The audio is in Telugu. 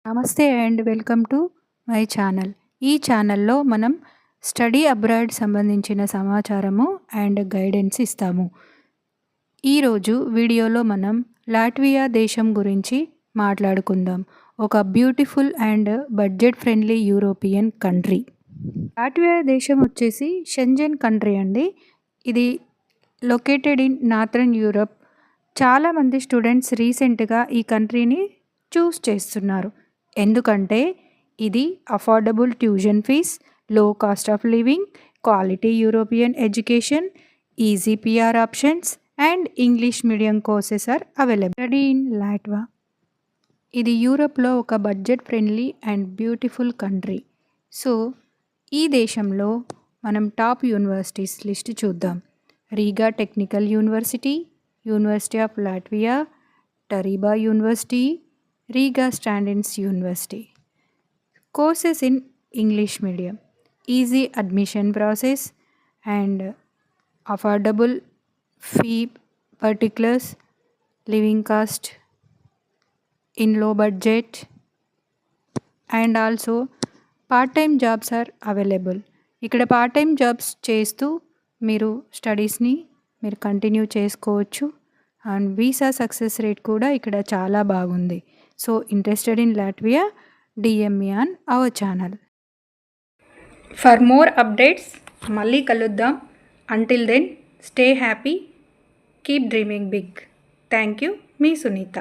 నమస్తే and welcome to my channel. ఈ ఛానల్లో మనం స్టడీ అబ్రాడ్ సంబంధించిన సమాచారము అండ్ గైడెన్స్ ఇస్తాము. ఈరోజు వీడియోలో మనం లాట్వియా దేశం గురించి మాట్లాడుకుందాం. ఒక beautiful and budget friendly European country. Latvia దేశం వచ్చేసి షెంజెన్ కంట్రీ అండి. ఇది లొకేటెడ్ ఇన్ నార్థర్న్ యూరప్. చాలామంది స్టూడెంట్స్ రీసెంట్గా ఈ కంట్రీని చూస్ చేస్తున్నారు. ఎందుకంటే ఇది affordable tuition fees, low cost of living, quality European education, easy PR options and English medium courses are available. Study in Latvia. ఇది యూరప్లో ఒక budget friendly and beautiful country. So ఈ దేశంలో మనం టాప్ యూనివర్సిటీస్ లిస్ట్ చూద్దాం. Riga technical university, university of Latvia, Turiba university, Riga Standards University. Courses in English medium, easy admission process and affordable fee particulars, living cost in low budget, and also part-time jobs are available. ఇక్కడ పార్ట్ టైం జాబ్స్ చేస్తూ మీరు స్టడీస్ని మీరు కంటిన్యూ చేసుకోవచ్చు. అండ్ వీసా సక్సెస్ రేట్ కూడా ఇక్కడ చాలా బాగుంది. So interested in Latvia, DM me on our channel. For more updates, మళ్ళీ కలుద్దాం. Until then, stay happy, keep dreaming big. Thank you, me Sunitha.